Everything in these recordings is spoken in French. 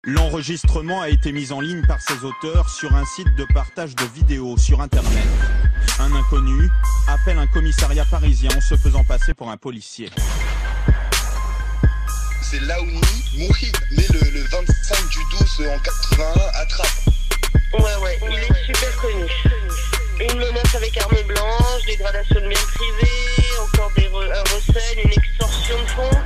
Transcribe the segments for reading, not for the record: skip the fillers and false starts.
L'enregistrement a été mis en ligne par ses auteurs sur un site de partage de vidéos sur Internet. Un inconnu appelle un commissariat parisien en se faisant passer pour un policier. C'est Laouni Mouhid, né le 25 du 12 en 81 à Trappes. Ouais, il est super connu. Une menace avec arme blanche, dégradation de biens privés, encore un recel, une extorsion de fonds,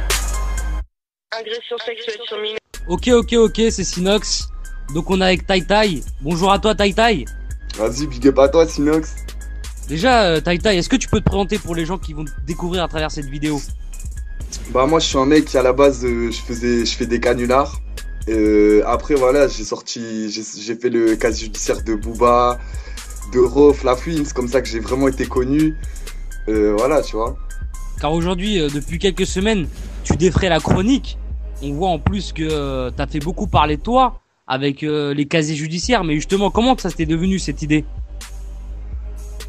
agression sexuelle sur mineur. Ok, c'est Sinox. Donc on est avec Tai Tai. Bonjour à toi Tai Tai. Vas-y, big up à toi Sinox. Déjà Tai Tai, est-ce que tu peux te présenter pour les gens qui vont te découvrir à travers cette vidéo? Bah moi je suis un mec qui à la base je fais des canulars. Après voilà j'ai fait le casier judiciaire de Booba, de Rof, La Fouine, c'est comme ça que j'ai vraiment été connu. Voilà tu vois. Car aujourd'hui, depuis quelques semaines, tu défrais la chronique. On voit en plus que t'as fait beaucoup parler de toi avec les casiers judiciaires. Mais justement, comment que ça s'était devenu cette idée?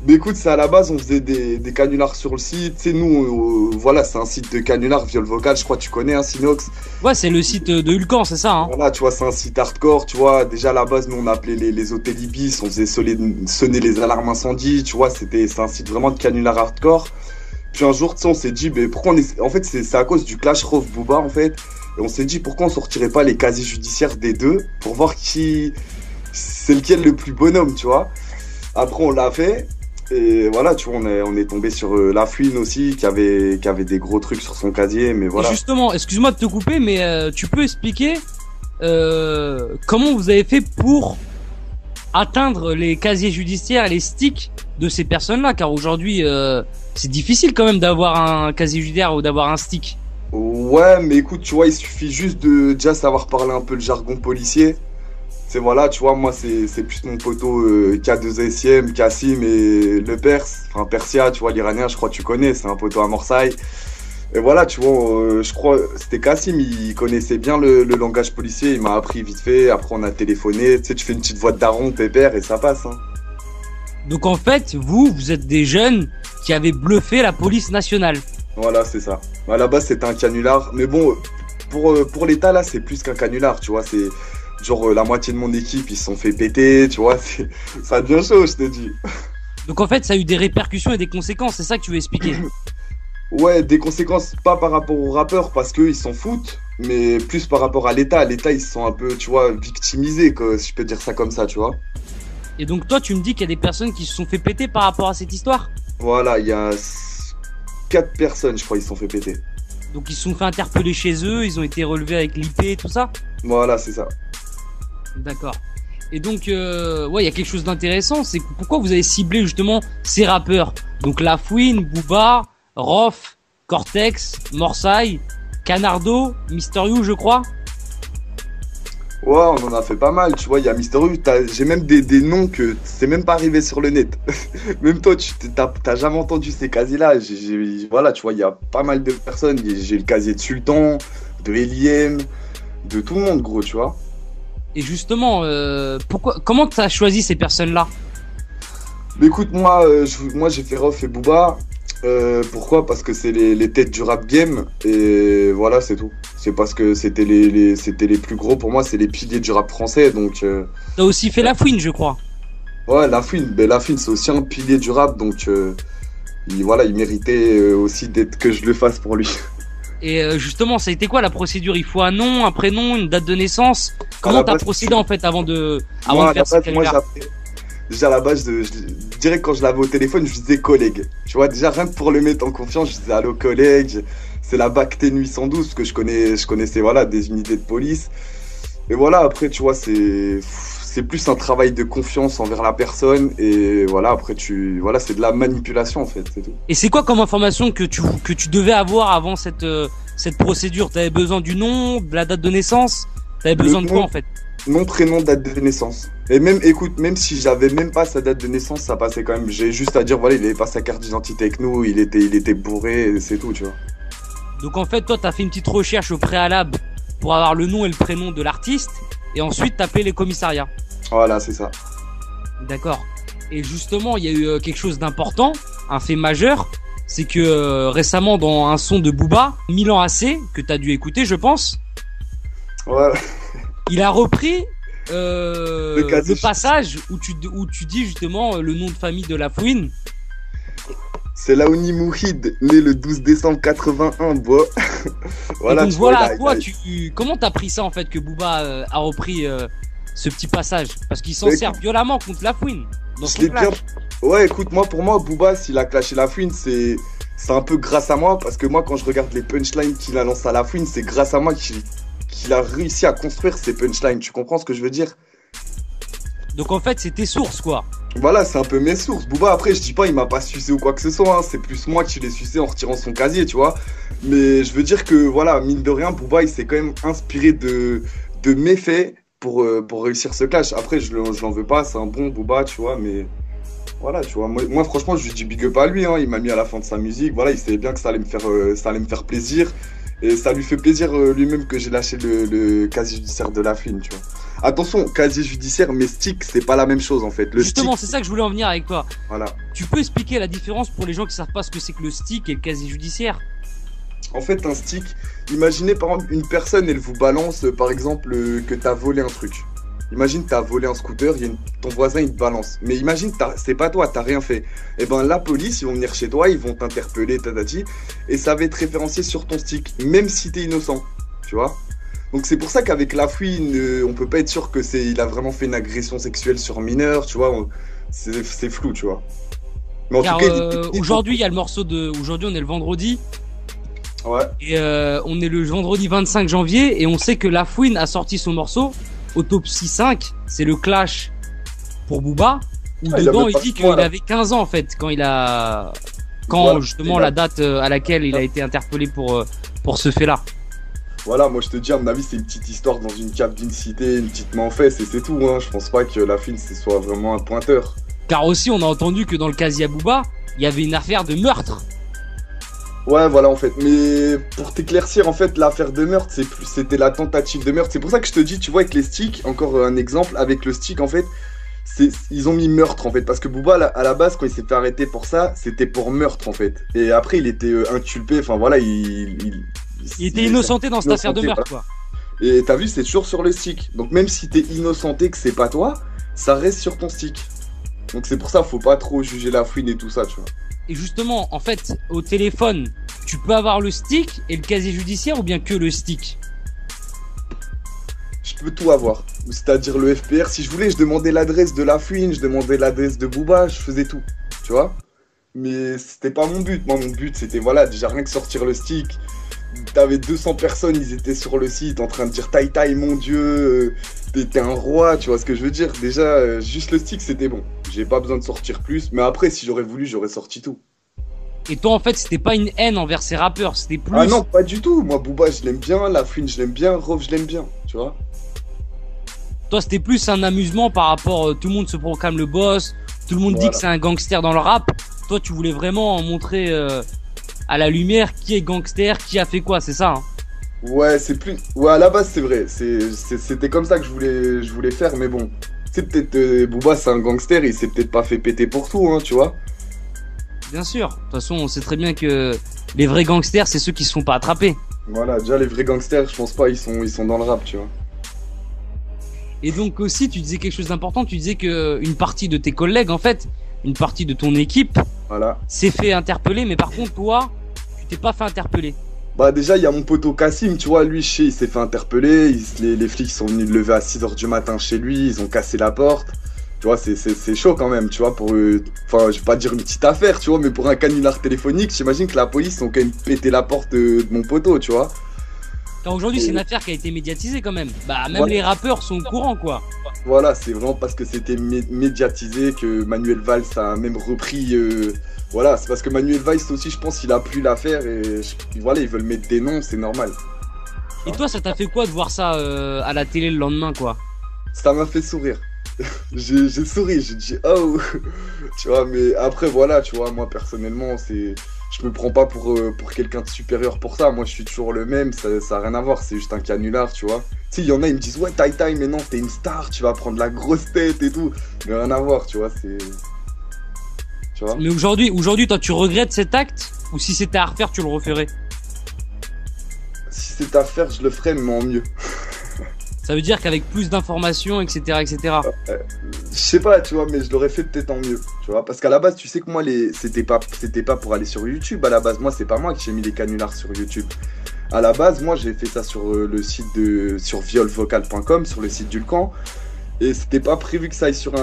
Mais écoute, c'est à la base, on faisait des canulars sur le site. Tu sais, nous, voilà, c'est un site de canulars, viol vocal, je crois que tu connais, hein, Sinox. Ouais, c'est le site de Hulkan, c'est ça, hein. Voilà, tu vois, c'est un site hardcore, tu vois. Déjà, à la base, nous, on appelait les hôtels Ibis, on faisait sonner les alarmes incendies, tu vois. C'est un site vraiment de canulars hardcore. Puis un jour, tu sais, on s'est dit, pourquoi en fait, c'est à cause du clash Rof Booba, en fait. Et on s'est dit, pourquoi on sortirait pas les casiers judiciaires des deux pour voir qui c'est lequel le plus bonhomme, tu vois. Après, on l'a fait. Et voilà, tu vois, on est tombé sur La Fouine aussi, qui avait des gros trucs sur son casier, mais voilà. Et justement, excuse-moi de te couper, mais tu peux expliquer comment vous avez fait pour atteindre les casiers judiciaires et les sticks de ces personnes-là, car aujourd'hui, c'est difficile quand même d'avoir un casier judiciaire ou d'avoir un stick. Ouais, mais écoute, tu vois, il suffit juste de déjà savoir parler un peu le jargon policier. C'est voilà, tu vois, moi c'est plus mon poteau K2SIM, Kassim et le Perse, enfin Persia, tu vois, l'Iranien, je crois que tu connais, c'est un poteau à Marseille. Et voilà, tu vois, je crois, c'était Kassim, il connaissait bien le langage policier, il m'a appris vite fait, après on a téléphoné, tu sais, tu fais une petite voix de daron, pépère, et ça passe. Hein. Donc en fait, vous êtes des jeunes qui avaient bluffé la police nationale. Voilà, c'est ça. À la base, c'était un canular, mais bon, pour l'État, là, c'est plus qu'un canular, tu vois, c'est... Genre la moitié de mon équipe ils se sont fait péter, tu vois, ça devient chaud, je te dis. Donc en fait ça a eu des répercussions et des conséquences, c'est ça que tu veux expliquer? Ouais, des conséquences pas par rapport aux rappeurs parce qu'eux ils s'en foutent, mais plus par rapport à l'État. L'État ils se sont un peu, tu vois, victimisés, quoi, si je peux dire ça comme ça, tu vois. Et donc toi tu me dis qu'il y a des personnes qui se sont fait péter par rapport à cette histoire? Voilà, il y a 4 personnes je crois ils se sont fait péter. Donc ils se sont fait interpeller chez eux, ils ont été relevés avec l'IP et tout ça? Voilà, c'est ça. D'accord. Et donc, ouais, il y a quelque chose d'intéressant, c'est pourquoi vous avez ciblé justement ces rappeurs. Donc La Fouine, Booba, Rof, Cortex, Morsay, Canardo, Mister You, je crois. Ouais, on en a fait pas mal, tu vois, il y a Mister You, j'ai même des noms que c'est même pas arrivé sur le net. Même toi, t'as jamais entendu ces casiers-là. Voilà, tu vois, il y a pas mal de personnes. J'ai le casier de Sultan, de Eliem, de tout le monde, gros, tu vois. Et justement, comment t'as choisi ces personnes-là? Mais écoute, moi j'ai fait Rof et Booba. Pourquoi? Parce que c'est les têtes du rap game. Et voilà, c'est tout. C'est parce que c'était les plus gros pour moi, c'est les piliers du rap français. Donc. T'as aussi fait La Fouine, je crois. Ouais, La Fouine. Ben, La Fouine, c'est aussi un pilier du rap. Donc, il méritait aussi que je le fasse pour lui. Et justement, ça a été quoi la procédure? Il faut un nom, un prénom, une date de naissance. Comment t'as procédé en fait avant de faire ce canular? Déjà à la base, je dirais que quand je l'avais au téléphone, je disais collègue. Tu vois, déjà rien que pour le mettre en confiance, je disais allô collègue. C'est la BAC T812 parce que je connaissais voilà des unités de police. Et voilà, après tu vois, c'est plus un travail de confiance envers la personne et voilà après c'est de la manipulation en fait, c'est tout. Et c'est quoi comme information que tu devais avoir avant cette procédure? T'avais besoin du nom, de la date de naissance? T'avais besoin de quoi en fait? Nom, prénom, date de naissance. Et même écoute, même si j'avais même pas sa date de naissance, ça passait quand même. J'ai juste à dire voilà, il avait pas sa carte d'identité avec nous, il était bourré, c'est tout, tu vois. Donc en fait, toi t'as fait une petite recherche au préalable pour avoir le nom et le prénom de l'artiste et ensuite t'appelais les commissariats. Voilà, c'est ça. D'accord. Et justement, il y a eu quelque chose d'important, un fait majeur, c'est que récemment dans un son de Booba, Milan AC, que t'as dû écouter, je pense. Ouais. il a repris casier le passage où tu dis justement le nom de famille de Lafouine. C'est Laouni Mouhid, né le 12 décembre 81, bois. Voilà, donc tu vois, voilà, il a- toi, il a- comment t'as pris ça en fait que Booba a repris ce petit passage? Parce qu'il s'en Bah, sert violemment contre Lafouine. Dans Je son l'ai bien. clash. Ouais, écoute, moi, pour moi, Booba, s'il a clashé la fouine, c'est un peu grâce à moi. Parce que moi, quand je regarde les punchlines qu'il a lancées à la fouine, c'est grâce à moi qu'il a réussi à construire ces punchlines. Tu comprends ce que je veux dire? Donc en fait, c'est tes sources quoi. Voilà, c'est un peu mes sources. Booba, après, je dis pas, il m'a pas sucé ou quoi que ce soit. Hein. C'est plus moi qui l'ai sucé en retirant son casier, tu vois. Mais je veux dire que, voilà, mine de rien, Booba, il s'est quand même inspiré de mes faits pour réussir ce clash. Après, je l'en veux pas, c'est un bon Booba, tu vois, mais. Voilà, tu vois, moi, franchement, je lui dis big up à lui, hein. Il m'a mis à la fin de sa musique, voilà, il savait bien que ça allait me faire plaisir. Et ça lui fait plaisir lui-même que j'ai lâché le casier judiciaire de la fine, tu vois. Attention, casier judiciaire, mais stick, c'est pas la même chose en fait. Le Justement, stick, c'est ça que je voulais en venir avec toi. voilà. Tu peux expliquer la différence pour les gens qui savent pas ce que c'est que le stick et le casier judiciaire? En fait, un stick, imaginez par exemple une personne, elle vous balance par exemple que t'as volé un truc. Imagine t'as volé un scooter, ton voisin il te balance. Mais imagine c'est pas toi, t'as rien fait. Et ben la police, ils vont venir chez toi, ils vont t'interpeller, tatati, et ça va être référencié sur ton stick, même si t'es innocent, tu vois. Donc c'est pour ça qu'avec la fouine, on peut pas être sûr que il a vraiment fait une agression sexuelle sur mineur, tu vois. C'est flou, tu vois. Mais en Car tout cas, aujourd'hui, il y a le morceau de. Aujourd'hui, on est le vendredi. ouais. Et on est le vendredi 25 janvier. Et on sait que Lafouine a sorti son morceau. Autopsie 5. C'est le clash pour Booba. Où Ah, il dedans, avait il pas dit ce qu'il point-là. avait 15 ans en fait. Quand Voilà, justement il a- la date à laquelle il a été interpellé pour ce fait-là. Voilà, moi je te dis, à mon avis, c'est une petite histoire dans une cave d'une cité, une petite main en fesse, et c'est tout. Hein. Je pense pas que la fine, ce soit vraiment un pointeur. Car aussi, on a entendu que dans le casier à Booba, il y avait une affaire de meurtre. Ouais, voilà, en fait. Mais pour t'éclaircir, en fait, l'affaire de meurtre, c'était la tentative de meurtre. C'est pour ça que je te dis, tu vois, avec les sticks, encore un exemple, avec le stick, en fait, ils ont mis meurtre, en fait. Parce que Booba, à la base, quand il s'est fait arrêter pour ça, c'était pour meurtre, en fait. Et après, il était inculpé, enfin voilà, Il était innocenté dans cette affaire de meurtre, quoi. Et t'as vu, c'est toujours sur le stick. Donc même si t'es innocenté, que c'est pas toi, ça reste sur ton stick. Donc c'est pour ça, faut pas trop juger la fouine et tout ça, tu vois. Et justement, en fait, au téléphone, tu peux avoir le stick et le casier judiciaire ou bien que le stick? Je peux tout avoir. C'est-à-dire le FPR, si je voulais, je demandais l'adresse de la fouine, je demandais l'adresse de Booba, je faisais tout, tu vois. Mais c'était pas mon but. Moi, mon but, c'était, voilà, déjà rien que sortir le stick. T'avais 200 personnes, ils étaient sur le site en train de dire taille taille, mon dieu, t'es un roi, tu vois ce que je veux dire. Déjà, juste le stick, c'était bon. J'ai pas besoin de sortir plus. Mais après, si j'aurais voulu, j'aurais sorti tout. Et toi, en fait, c'était pas une haine envers ces rappeurs, c'était plus. Ah non, pas du tout. Moi, Booba, je l'aime bien. La fouine, je l'aime bien. Rov, je l'aime bien, tu vois. Toi, c'était plus un amusement par rapport. Tout le monde se proclame le boss, tout le monde dit Voilà. que c'est un gangster dans le rap. Toi, tu voulais vraiment montrer à la lumière qui est gangster, qui a fait quoi, c'est ça hein? Ouais, c'est plus. Ouais, à la base, c'est vrai. C'était comme ça que je voulais faire, mais bon. C'est peut-être. Booba, c'est un gangster, il s'est peut-être pas fait péter pour tout, hein, tu vois. Bien sûr. De toute façon, on sait très bien que les vrais gangsters, c'est ceux qui se font pas attraper. Voilà, déjà, les vrais gangsters, je pense pas, ils sont dans le rap, tu vois. Et donc aussi, tu disais quelque chose d'important. Tu disais que une partie de tes collègues, en fait, une partie de ton équipe, Voilà. s'est fait interpeller. Mais par contre, toi, tu t'es pas fait interpeller. Bah déjà il y a mon poteau Cassim, tu vois, lui il s'est fait interpeller, les flics sont venus le lever à 6h du matin chez lui, ils ont cassé la porte. Tu vois, c'est chaud quand même, tu vois, pour enfin, je vais pas dire une petite affaire, tu vois, mais pour un canular téléphonique, j'imagine que la police ont quand même pété la porte de mon poteau, tu vois. Car aujourd'hui, c'est une affaire qui a été médiatisée quand même. Bah, même Voilà. les rappeurs sont au courant, quoi. Voilà, c'est vraiment parce que c'était médiatisé que Manuel Valls a même repris. Voilà, c'est parce que Manuel Valls aussi, je pense, il a plu l'affaire et voilà, ils veulent mettre des noms, c'est normal. Et toi, ça t'a fait quoi de voir ça à la télé le lendemain, quoi? Ça m'a fait sourire. J'ai souri, j'ai dit oh, tu vois, mais après voilà, tu vois, moi personnellement, je me prends pas pour quelqu'un de supérieur pour ça. Moi, je suis toujours le même, ça a rien à voir, c'est juste un canular, tu vois. Tu sais, il y en a, ils me disent ouais, Tai, mais non, t'es une star, tu vas prendre la grosse tête et tout. Mais rien à voir, tu vois, tu vois. Mais aujourd'hui, toi, tu regrettes cet acte? Ou si c'était à refaire, tu le referais? Si c'est à faire, je le ferais, mais en mieux. Ça veut dire qu'avec plus d'informations, etc., etc. Je sais pas, tu vois, mais je l'aurais fait peut-être en mieux, tu vois. Parce qu'à la base, tu sais que moi, c'était pas pour aller sur YouTube. À la base, moi, c'est pas moi qui j'ai mis les canulars sur YouTube. À la base, moi, j'ai fait ça sur le site sur violvocal.com, sur le site d'Ulcan. Et c'était pas prévu que ça aille sur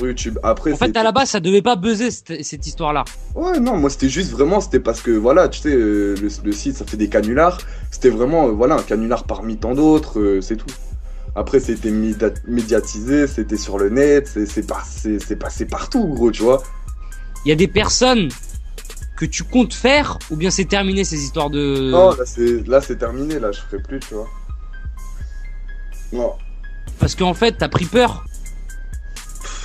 YouTube. Après, En fait, à la base, ça devait pas buzzer cette histoire-là. Ouais, non, moi c'était juste vraiment, c'était parce que voilà, tu sais, le site ça fait des canulars. C'était vraiment, voilà, un canular parmi tant d'autres, c'est tout. Après, c'était médiatisé, c'était sur le net, c'est passé partout, gros, tu vois. Il y a des personnes que tu comptes faire, ou bien c'est terminé ces histoires de. Non, là c'est terminé, là je ferai plus, tu vois. Non. Parce qu'en fait, t'as pris peur.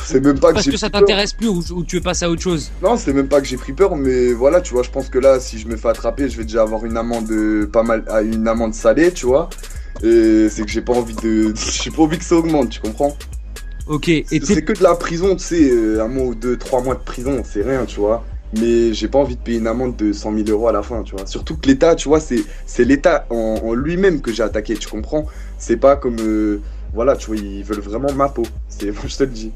C'est même pas que Parce j'ai que ça pris peur. t'intéresse plus ou tu veux passer à autre chose. Non, c'est même pas que j'ai pris peur, mais voilà, tu vois, je pense que là, si je me fais attraper, je vais déjà avoir une amende une amende salée, tu vois. Et c'est que j'ai pas envie j'ai pas envie que ça augmente, tu comprends? Ok. Et C'est que de la prison, tu sais, 1 mois ou 2, 3 mois de prison, c'est rien, tu vois. Mais j'ai pas envie de payer une amende de 100 000 euros à la fin, tu vois. Surtout que l'État, tu vois, c'est l'État en lui-même que j'ai attaqué, tu comprends? C'est pas comme, voilà, tu vois, ils veulent vraiment ma peau. Je te le dis.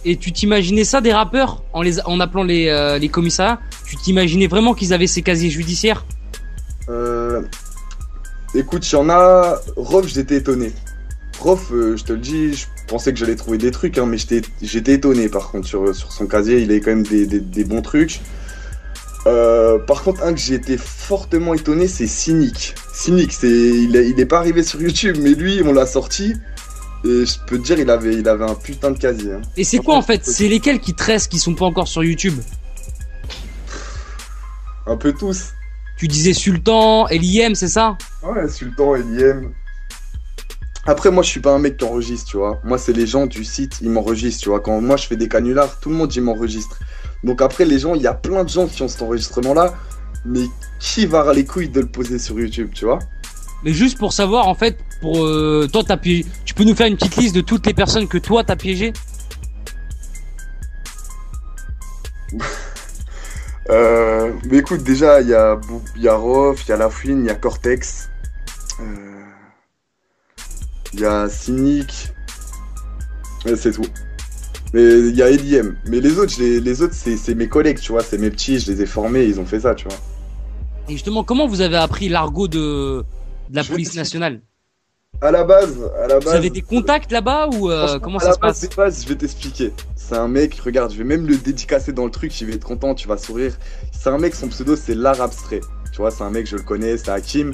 Et tu t'imaginais ça des rappeurs en appelant les commissariats? Tu t'imaginais vraiment qu'ils avaient ces casiers judiciaires? Écoute, il y en a. Rof, j'étais étonné. Rof, je te le dis, je pensais que j'allais trouver des trucs, hein, mais j'étais étonné par contre sur son casier. Il avait quand même des bons trucs. Par contre, un que j'ai été fortement étonné, c'est Cynic. Cynic, il est pas arrivé sur YouTube, mais lui, on l'a sorti. Et je peux te dire, il avait un putain de casier. Hein. Et c'est quoi en fait? C'est lesquels qui tressent qui sont pas encore sur YouTube? Un peu tous. Tu disais Sultan, LIM, c'est ça? Ouais, Sultan, LIM. Après, moi, je suis pas un mec qui enregistre, tu vois. Moi, c'est les gens du site, ils m'enregistrent, tu vois. Quand moi, je fais des canulars, tout le monde, il m'enregistre. Donc après, les gens, il y a plein de gens qui ont cet enregistrement-là. Mais qui va avoir les couilles de le poser sur YouTube, tu vois? Mais juste pour savoir, en fait, pour toi, tu peux nous faire une petite liste de toutes les personnes que toi, t'as piégées? Mais écoute, déjà, il y a Rof, il y a Lafouine, il y a Cortex, il y a Cynic, c'est tout. Mais il y a LIM. Mais les autres, c'est mes collègues, tu vois, c'est mes petits, je les ai formés, ils ont fait ça, tu vois. Et justement, comment vous avez appris l'argot de la police nationale? À la base. Vous avez des contacts là-bas ou comment ça se passe? À la base, je vais t'expliquer. C'est un mec, regarde, je vais même le dédicacer dans le truc, il va être content, tu vas sourire. C'est un mec, son pseudo, c'est l'art abstrait. Tu vois, c'est un mec, je le connais, c'est Hakim.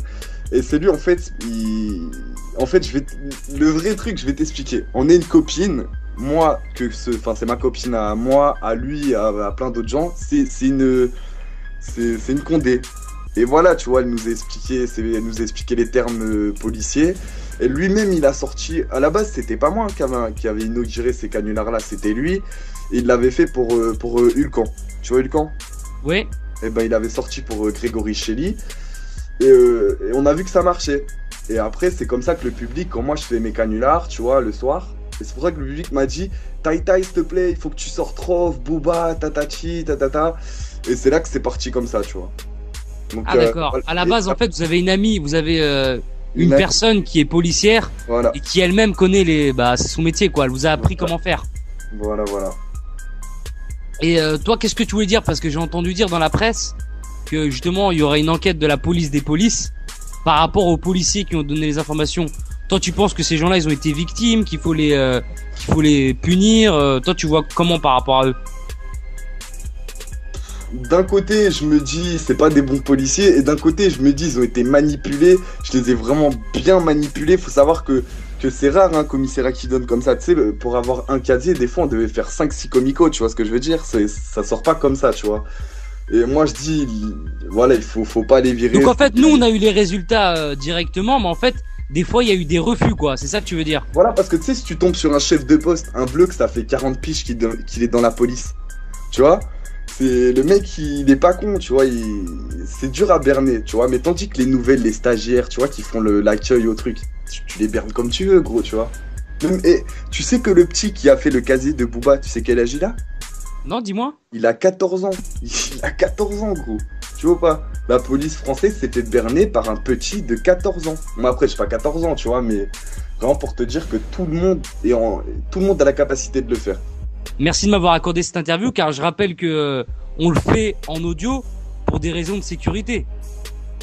Et c'est lui, en fait, le vrai truc, je vais t'expliquer. On est une copine, moi, c'est ma copine à moi, à lui, à plein d'autres gens. C'est une condé. Et voilà, tu vois, elle nous a expliqué les termes policiers. Et lui-même, il a sorti. À la base, c'était pas moi qui avait inauguré ces canulars-là, c'était lui. Et il l'avait fait pour Ulcan. Tu vois Ulcan? Oui. Et ben, il avait sorti pour Grégory Shelley. Et on a vu que ça marchait. Et après, c'est comme ça que le public, quand moi je fais mes canulars, tu vois, le soir. Et c'est pour ça que le public m'a dit Tai, s'il te plaît, il faut que tu sortes Rof, Booba, Tatachi, tatata. Et c'est là que c'est parti comme ça, tu vois. Donc, d'accord. Voilà. À la base, en fait, vous avez une amie, vous avez une personne qui est policière, voilà. Et qui elle-même connaît c'est son métier, quoi. Elle vous a appris comment faire. Voilà. Et toi, qu'est-ce que tu voulais dire? Parce que j'ai entendu dire dans la presse que justement, il y aurait une enquête de la police des polices par rapport aux policiers qui ont donné les informations. Toi, tu penses que ces gens-là, ils ont été victimes, qu'il faut les punir? Toi, tu vois comment par rapport à eux? D'un côté, je me dis, c'est pas des bons policiers, et d'un côté, je me dis, ils ont été manipulés. Je les ai vraiment bien manipulés. Faut savoir que c'est rare, un commissariat qui donne comme ça. Tu sais, pour avoir un casier, des fois, on devait faire 5-6 comicos, tu vois ce que je veux dire? Ça sort pas comme ça, tu vois. Et moi, je dis, voilà, il faut pas les virer. Donc, en fait, nous, on a eu les résultats directement, mais en fait, des fois, il y a eu des refus, quoi. C'est ça que tu veux dire? Voilà, parce que tu sais, si tu tombes sur un chef de poste, un bleu, que ça fait 40 piges qu'il est dans la police, tu vois? C'est le mec, il est pas con, tu vois, c'est dur à berner, tu vois, mais tandis que les nouvelles, les stagiaires, tu vois, qui font l'accueil au truc, tu les bernes comme tu veux, gros, tu vois. Et tu sais que le petit qui a fait le casier de Booba, tu sais quel âge il a? Non, dis-moi. Il a 14 ans. Il a 14 ans, gros. Tu vois pas? La police française s'est fait berner par un petit de 14 ans. Moi, après, j'ai pas 14 ans, tu vois, mais Vraiment pour te dire que tout le monde tout le monde a la capacité de le faire. Merci de m'avoir accordé cette interview, car je rappelle que on le fait en audio pour des raisons de sécurité.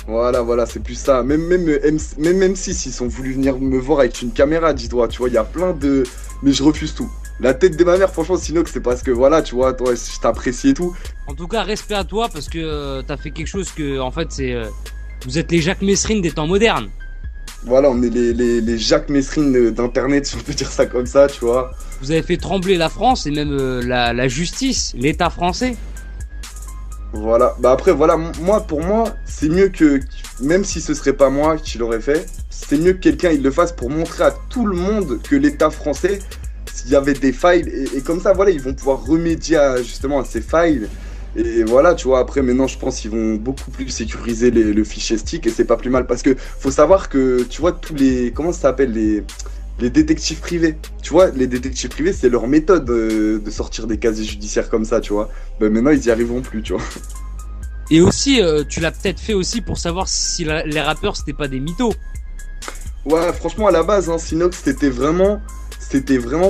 Voilà, c'est plus ça. Même M6, ils sont voulu venir me voir avec une caméra, dis-toi. Tu vois, il y a plein de... Mais je refuse tout. La tête de ma mère, franchement, Sinox, c'est parce que, voilà, tu vois, toi, je t'apprécie et tout. En tout cas, respect à toi, parce que t'as fait quelque chose que, en fait, c'est... vous êtes les Jacques Messrine des temps modernes. Voilà, on est les Jacques Messrine d'Internet, si on peut dire ça comme ça, tu vois. Vous avez fait trembler la France et même la justice, l'État français. Voilà, bah après, voilà, pour moi, c'est mieux que, même si ce serait pas moi qui l'aurais fait, c'est mieux que quelqu'un il le fasse pour montrer à tout le monde que l'État français, s'il y avait des failles, et comme ça, voilà, ils vont pouvoir remédier justement à ces failles. Et voilà, tu vois, après, maintenant, je pense qu'ils vont beaucoup plus sécuriser le fichier stick, et c'est pas plus mal, parce que faut savoir que, tu vois, tous les, comment ça s'appelle, les détectives privés, tu vois, les détectives privés, c'est leur méthode de sortir des casiers judiciaires comme ça, tu vois. Ben maintenant, ils y arriveront plus, tu vois. Et aussi, tu l'as peut-être fait aussi pour savoir si les rappeurs, c'était pas des mythos. Ouais, franchement, à la base, hein, Sinox, c'était vraiment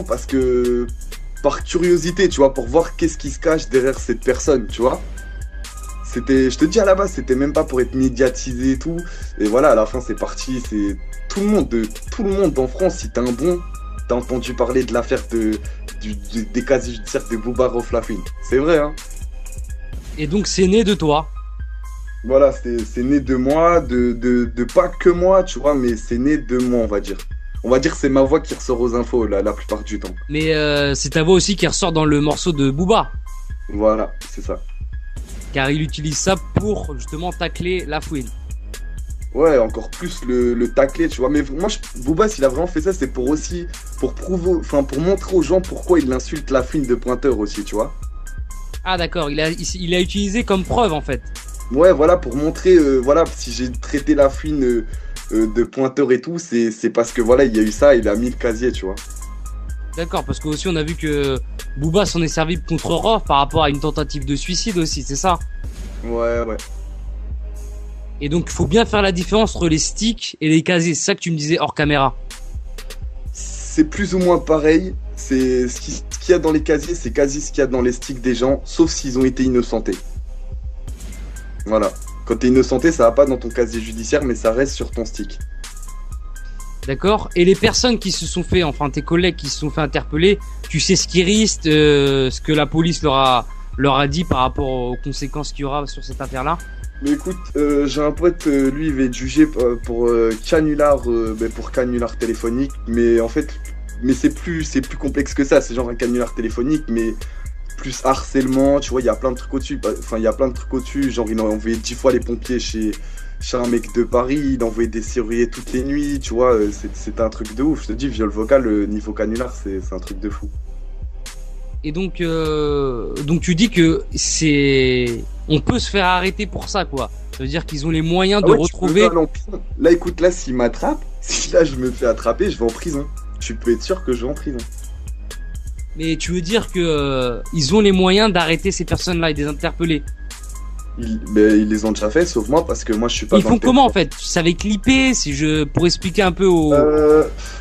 parce que, par curiosité, tu vois, pour voir qu'est-ce qui se cache derrière cette personne, tu vois. Je te dis, à la base, c'était même pas pour être médiatisé et tout. Et voilà, à la fin, c'est parti, c'est... Tout le monde en France, si t'es un bon, t'as entendu parler de l'affaire des casiers judiciaires de Booba Roflafine. C'est vrai, hein. Et donc c'est né de toi. Voilà, c'est né de moi, de pas que moi, tu vois, mais c'est né de moi, on va dire. On va dire que c'est ma voix qui ressort aux infos la plupart du temps. Mais c'est ta voix aussi qui ressort dans le morceau de Booba. Voilà, c'est ça. Car il utilise ça pour justement tacler la fouine. Ouais, encore plus le tacler, tu vois. Mais moi, Booba, s'il a vraiment fait ça, c'est pour montrer aux gens pourquoi il insulte la fouine de Pointeur aussi, tu vois. Ah d'accord, il a utilisé comme preuve en fait. Ouais, voilà, pour montrer, voilà, si j'ai traité la fouine de Pointeur et tout, c'est parce que voilà, il y a eu ça, il a mis le casier, tu vois. D'accord, parce que aussi on a vu que Booba s'en est servi contre Rof par rapport à une tentative de suicide aussi, c'est ça? Ouais. Et donc il faut bien faire la différence entre les sticks et les casiers, c'est ça que tu me disais hors caméra. C'est plus ou moins pareil, c'est ce qu'il y a dans les casiers, c'est quasi ce qu'il y a dans les sticks des gens, sauf s'ils ont été innocentés. Voilà. Quand t'es innocenté, ça va pas dans ton casier judiciaire, mais ça reste sur ton stick. D'accord. Et les personnes qui se sont fait, enfin tes collègues qui se sont fait interpeller, tu sais ce qu'ils risquent, ce que la police leur a dit par rapport aux conséquences qu'il y aura sur cette affaire-là? Mais écoute, j'ai un pote, lui, il va être jugé pour canular téléphonique, mais en fait, c'est plus complexe que ça. C'est genre un canular téléphonique, mais plus harcèlement, tu vois, il y a plein de trucs au-dessus. Enfin, il y a plein de trucs au-dessus, genre il a envoyé 10 fois les pompiers chez un mec de Paris, il a envoyé des serruriers toutes les nuits, tu vois, c'est un truc de ouf. Je te dis, viol vocal, niveau canular, c'est un truc de fou. Et donc tu dis que on peut se faire arrêter pour ça, quoi. Ça veut dire qu'ils ont les moyens de retrouver... Là, écoute, là, s'ils m'attrapent, si là je me fais attraper, je vais en prison. Tu peux être sûr que je vais en prison. Mais tu veux dire que ils ont les moyens d'arrêter ces personnes-là et de les interpeller? Ils les ont déjà fait, sauf moi, parce que moi je suis pas... Ils font comment en fait? Ça va clipper, pour expliquer un peu aux...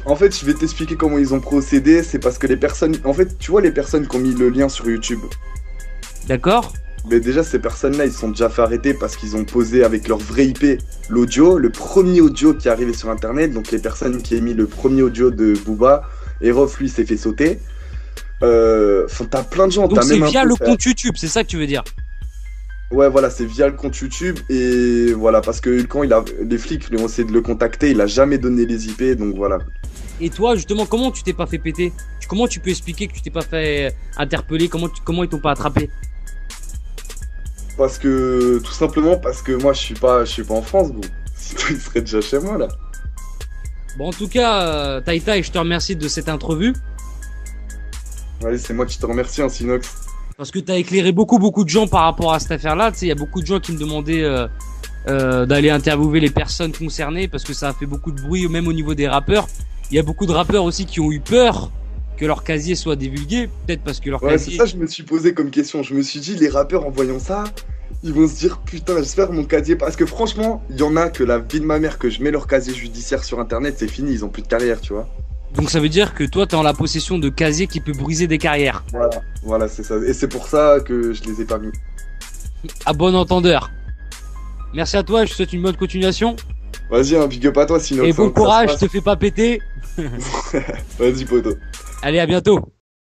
En fait, je vais t'expliquer comment ils ont procédé. C'est parce que les personnes... En fait, tu vois les personnes qui ont mis le lien sur YouTube. D'accord. Mais déjà, ces personnes-là, ils se sont déjà fait arrêter parce qu'ils ont posé avec leur vrai IP l'audio, le premier audio qui est arrivé sur Internet. Donc les personnes qui ont mis le premier audio de Booba, et Rof, lui, s'est fait sauter. Enfin, t'as plein de gens... Donc c'est via le compte YouTube, c'est ça que tu veux dire? Ouais, voilà, c'est via le compte YouTube, et voilà, parce que quand les flics ont essayé de le contacter, il a jamais donné les IP, donc voilà. Et toi, justement, comment tu t'es pas fait péter? Comment tu peux expliquer que tu t'es pas fait interpeller? Comment ils t'ont pas attrapé? Tout simplement parce que moi je suis pas en France, gros. Sinon il serait déjà chez moi là. Bon, en tout cas, Taïta, je te remercie de cette entrevue. Ouais, c'est moi qui te remercie, hein, Sinox. Parce que t'as éclairé beaucoup de gens par rapport à cette affaire-là. Tu sais, il y a beaucoup de gens qui me demandaient d'aller interviewer les personnes concernées parce que ça a fait beaucoup de bruit, même au niveau des rappeurs. Il y a beaucoup de rappeurs aussi qui ont eu peur que leur casier soit divulgué, peut-être parce que leur casier... Ouais, c'est ça je me suis posé comme question. Je me suis dit, les rappeurs en voyant ça, ils vont se dire, putain, j'espère mon casier... Parce que franchement, il y en a que la vie de ma mère, que je mets leur casier judiciaire sur Internet, c'est fini, ils ont plus de carrière, tu vois. Donc ça veut dire que toi, t'es en la possession de casier qui peut briser des carrières. Voilà, c'est ça. Et c'est pour ça que je les ai pas mis. À bon entendeur. Merci à toi, je te souhaite une bonne continuation. Vas-y, un big up à toi, sinon. Et bon courage, te fais pas péter. Vas-y, poto. Allez, à bientôt.